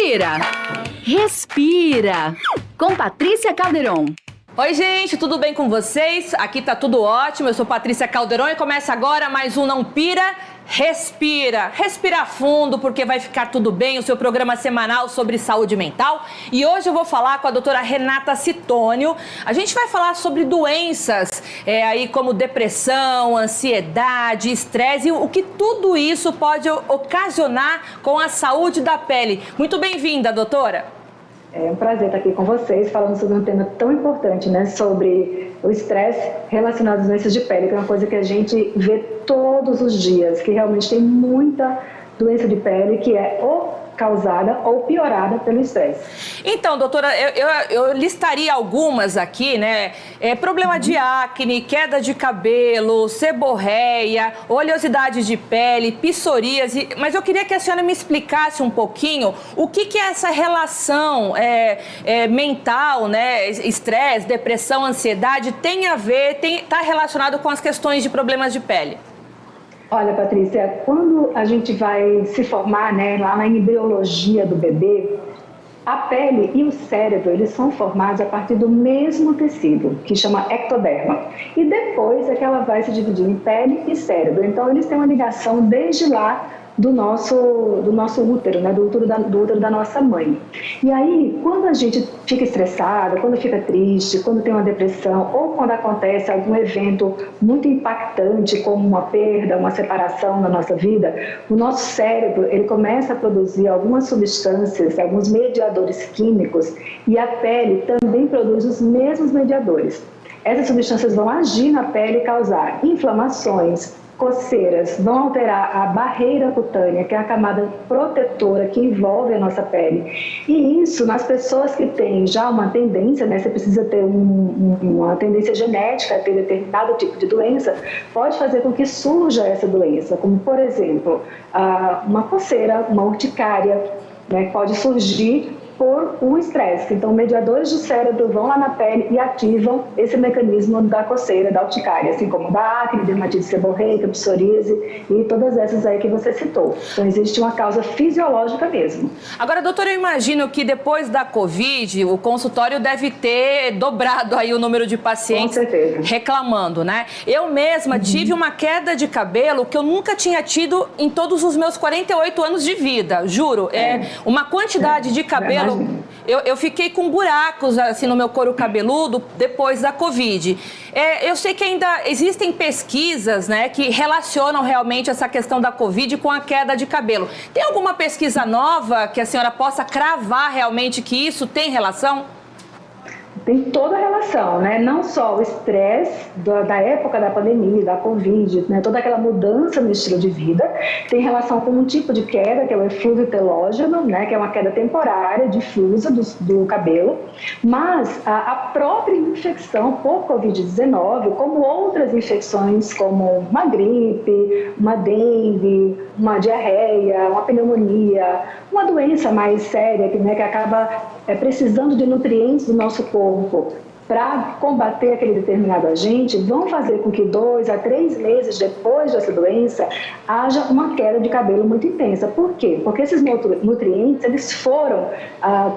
Inspira, respira, com Patrícia Calderon. Oi, gente, tudo bem com vocês? Aqui tá tudo ótimo, eu sou Patrícia Calderon e começa agora mais um Não Pira, Respira. Respira fundo porque vai ficar tudo bem, o seu programa semanal sobre saúde mental. E hoje eu vou falar com a doutora Renata Citônio. A gente vai falar sobre doenças aí como depressão, ansiedade, estresse e o que tudo isso pode ocasionar com a saúde da pele. Muito bem-vinda, doutora. É um prazer estar aqui com vocês, falando sobre um tema tão importante, né? Sobre o estresse relacionado às doenças de pele, que é uma coisa que a gente vê todos os dias, que realmente tem muita doença de pele que é ou causada ou piorada pelo estresse. Então, doutora, eu listaria algumas aqui, né? Problema de acne, queda de cabelo, seborreia, oleosidade de pele, psoríase. Mas eu queria que a senhora me explicasse um pouquinho o que é essa relação mental, né? Estresse, depressão, ansiedade, tem a ver, está relacionado com as questões de problemas de pele. Olha, Patrícia, quando a gente vai se formar, né, lá na embriologia do bebê, a pele e o cérebro, eles são formados a partir do mesmo tecido, que chama ectoderma. E depois é que ela vai se dividir em pele e cérebro. Então, eles têm uma ligação desde lá do nosso útero, né, do útero da nossa mãe. E aí, quando a gente fica estressada, quando fica triste, quando tem uma depressão ou quando acontece algum evento muito impactante, como uma perda, uma separação na nossa vida, o nosso cérebro, ele começa a produzir algumas substâncias, alguns mediadores químicos, e a pele também produz os mesmos mediadores. Essas substâncias vão agir na pele e causar inflamações, coceiras, vão alterar a barreira cutânea, que é a camada protetora que envolve a nossa pele. E isso, nas pessoas que têm já uma tendência, né, você precisa ter uma tendência genética a ter determinado tipo de doença, pode fazer com que surja essa doença, como, por exemplo, uma coceira, uma urticária, né, pode surgir por um estresse. Então, mediadores do cérebro vão lá na pele e ativam esse mecanismo da coceira, da urticária, assim como da acne, dermatite seborreica, psoríase e todas essas aí que você citou. Então, existe uma causa fisiológica mesmo. Agora, doutora, eu imagino que depois da Covid, o consultório deve ter dobrado aí o número de pacientes reclamando, né? Eu mesma tive uma queda de cabelo que eu nunca tinha tido em todos os meus 48 anos de vida, juro. Uma quantidade de cabelo. Eu fiquei com buracos assim no meu couro cabeludo depois da Covid. Eu sei que ainda existem pesquisas, né, que relacionam realmente essa questão da Covid com a queda de cabelo. Tem alguma pesquisa nova que a senhora possa cravar realmente que isso tem relação? Tem toda a relação, né? Não só o estresse da época da pandemia, da Covid, né? Toda aquela mudança no estilo de vida, tem relação com um tipo de queda, que é o eflúvio telógeno, né? Que é uma queda temporária, difusa do cabelo, mas a própria infecção por Covid-19, como outras infecções, como uma gripe, uma dengue, uma diarreia, uma pneumonia, uma doença mais séria, né? Que acaba precisando de nutrientes do nosso corpo para combater aquele determinado agente, vão fazer com que 2 a 3 meses depois dessa doença haja uma queda de cabelo muito intensa. Por quê? Porque esses nutrientes eles foram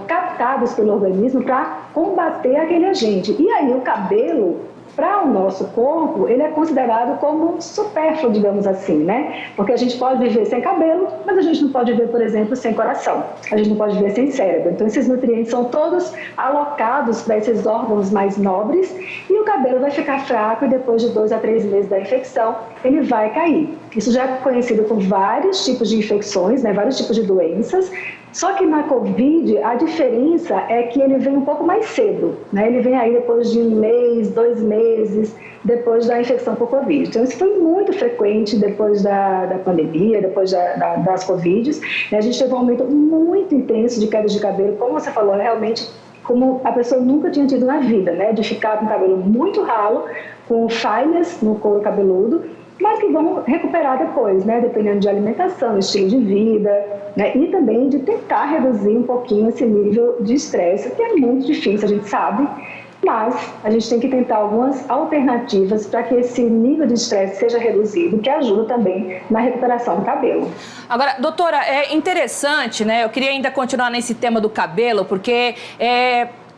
captados pelo organismo para combater aquele agente. E aí o cabelo, para o nosso corpo, ele é considerado como supérfluo, digamos assim, né? Porque a gente pode viver sem cabelo, mas a gente não pode viver, por exemplo, sem coração. A gente não pode viver sem cérebro. Então, esses nutrientes são todos alocados para esses órgãos mais nobres e o cabelo vai ficar fraco e depois de 2 a 3 meses da infecção, ele vai cair. Isso já é conhecido por vários tipos de infecções, né? Vários tipos de doenças. Só que na Covid, a diferença é que ele vem um pouco mais cedo, né? Ele vem aí depois de 1 mês, 2 meses, depois da infecção por Covid. Então, isso foi muito frequente depois da pandemia, depois das Covids. A gente teve um aumento muito intenso de queda de cabelo, como você falou, realmente como a pessoa nunca tinha tido na vida, né? De ficar com o cabelo muito ralo, com falhas no couro cabeludo, mas que vão recuperar depois, né? Dependendo de alimentação, estilo de vida, né? E também de tentar reduzir um pouquinho esse nível de estresse, que é muito difícil, a gente sabe, Mas a gente tem que tentar algumas alternativas para que esse nível de estresse seja reduzido, que ajuda também na recuperação do cabelo. Agora, doutora, é interessante, né? Eu queria ainda continuar nesse tema do cabelo, porque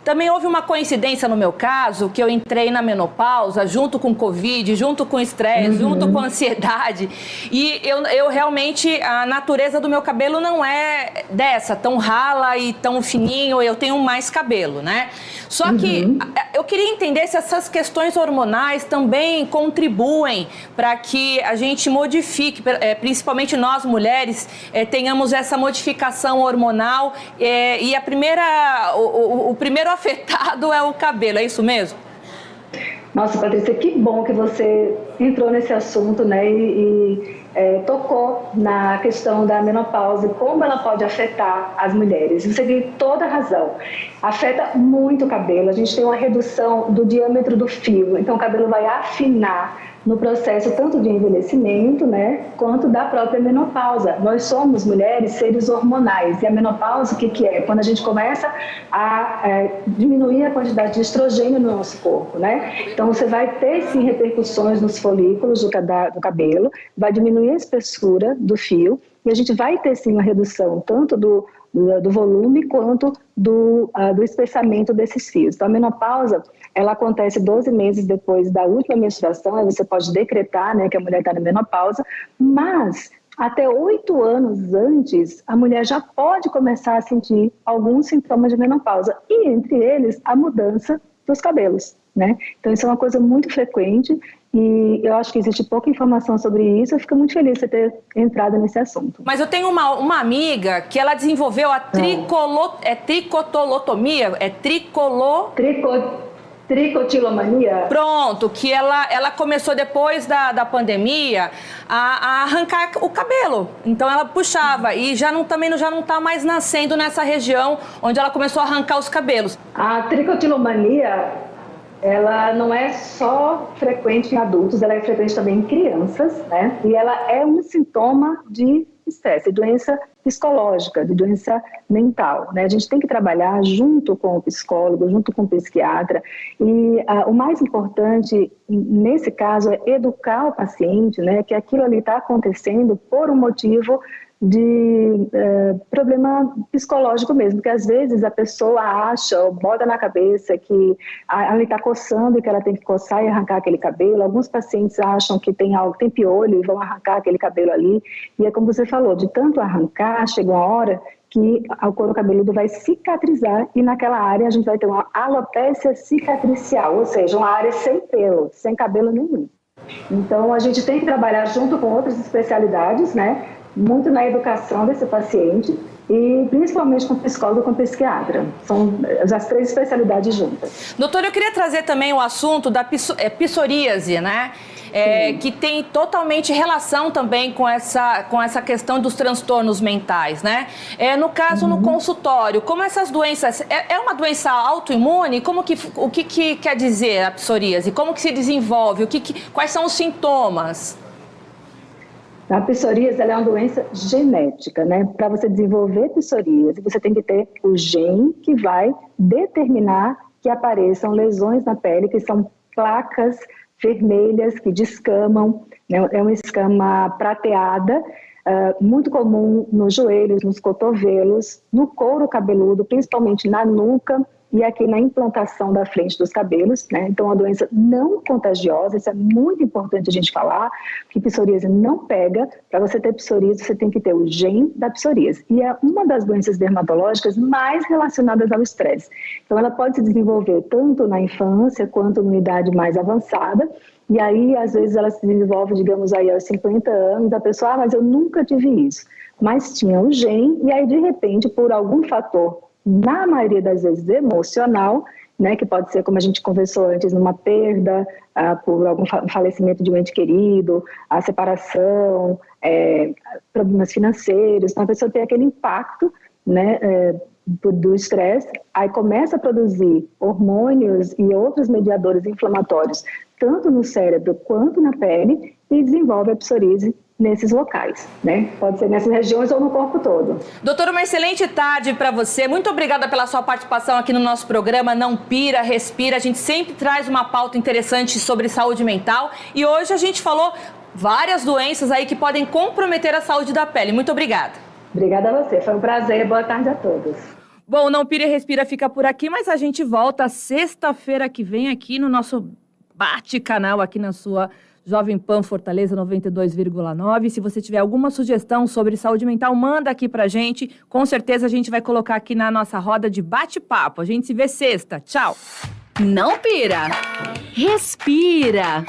também houve uma coincidência no meu caso, que eu entrei na menopausa junto com Covid, junto com estresse, junto com ansiedade. E eu realmente, a natureza do meu cabelo não é dessa, tão rala e tão fininho, eu tenho mais cabelo, né? Só que eu queria entender se essas questões hormonais também contribuem para que a gente modifique, principalmente nós mulheres, tenhamos essa modificação hormonal e o primeiro afetado é o cabelo, é isso mesmo? Nossa, Patrícia, que bom que você entrou nesse assunto, né, e tocou na questão da menopausa e como ela pode afetar as mulheres. Você tem toda a razão. Afeta muito o cabelo, a gente tem uma redução do diâmetro do fio, então o cabelo vai afinar no processo tanto de envelhecimento, né, quanto da própria menopausa. Nós somos mulheres seres hormonais e a menopausa, o que é? Quando a gente começa a diminuir a quantidade de estrogênio no nosso corpo, né? Então você vai ter sim repercussões nos folículos do cabelo, vai diminuir a espessura do fio e a gente vai ter sim uma redução tanto do volume quanto do espessamento desses fios. Então a menopausa, ela acontece 12 meses depois da última menstruação, aí você pode decretar, né, que a mulher está na menopausa, mas até 8 anos antes, a mulher já pode começar a sentir alguns sintomas de menopausa, e entre eles, a mudança dos cabelos, né? Então isso é uma coisa muito frequente e eu acho que existe pouca informação sobre isso. Eu fico muito feliz de você ter entrado nesse assunto. Mas eu tenho uma amiga que ela desenvolveu a tricotolotomia, tricotilomania? Pronto, que ela começou depois da pandemia a arrancar o cabelo. Então ela puxava e também já não está mais nascendo nessa região onde ela começou a arrancar os cabelos. A tricotilomania, ela não é só frequente em adultos, ela é frequente também em crianças, né? E ela é um sintoma de estresse, de doença psicológica, de doença mental, né? A gente tem que trabalhar junto com o psicólogo, junto com o psiquiatra, e o mais importante nesse caso é educar o paciente, né? Que aquilo ali está acontecendo por um motivo de problema psicológico mesmo, porque às vezes a pessoa acha ou bota na cabeça que ela está coçando e que ela tem que coçar e arrancar aquele cabelo. Alguns pacientes acham que tem piolho e vão arrancar aquele cabelo ali, e é como você falou, de tanto arrancar, chega uma hora que o couro cabeludo vai cicatrizar e naquela área a gente vai ter uma alopécia cicatricial, ou seja, uma área sem pelo, sem cabelo nenhum. Então a gente tem que trabalhar junto com outras especialidades, né? Muito na educação desse paciente e principalmente com o psicólogo e com o psiquiatra. São as 3 especialidades juntas. Doutora, eu queria trazer também o assunto da psoríase, né? Que tem totalmente relação também com essa questão dos transtornos mentais, né? No caso, no consultório, como essas doenças... É uma doença autoimune? O que quer dizer a psoríase? Como que se desenvolve? Quais são os sintomas? A psoríase, ela é uma doença genética, né? Para você desenvolver psoríase, você tem que ter o gene que vai determinar que apareçam lesões na pele, que são placas vermelhas que descamam, né? É uma escama prateada, muito comum nos joelhos, nos cotovelos, no couro cabeludo, principalmente na nuca e aqui na implantação da frente dos cabelos, né? Então, é uma doença não contagiosa, isso é muito importante a gente falar, que psoríase não pega. Para você ter psoríase, você tem que ter o gene da psoríase. E é uma das doenças dermatológicas mais relacionadas ao estresse. Então, ela pode se desenvolver tanto na infância quanto numa idade mais avançada. E aí, às vezes, ela se desenvolve, digamos, aí aos 50 anos, a pessoa, mas eu nunca tive isso. Mas tinha o gene, e aí, de repente, por algum fator, na maioria das vezes emocional, né, que pode ser, como a gente conversou antes, uma perda, por algum falecimento de um ente querido, a separação, problemas financeiros, então a pessoa tem aquele impacto, né, do estresse, aí começa a produzir hormônios e outros mediadores inflamatórios, tanto no cérebro quanto na pele, e desenvolve a psoríase nesses locais, né? Pode ser nessas regiões ou no corpo todo. Doutora, uma excelente tarde para você. Muito obrigada pela sua participação aqui no nosso programa Não Pira, Respira. A gente sempre traz uma pauta interessante sobre saúde mental e hoje a gente falou várias doenças aí que podem comprometer a saúde da pele. Muito obrigada. Obrigada a você. Foi um prazer. Boa tarde a todos. Bom, Não Pira e Respira fica por aqui, mas a gente volta sexta-feira que vem aqui no nosso bate-canal, aqui na sua Jovem Pan Fortaleza 92,9. Se você tiver alguma sugestão sobre saúde mental, manda aqui pra gente. Com certeza a gente vai colocar aqui na nossa roda de bate-papo. A gente se vê sexta. Tchau. Não pira, respira.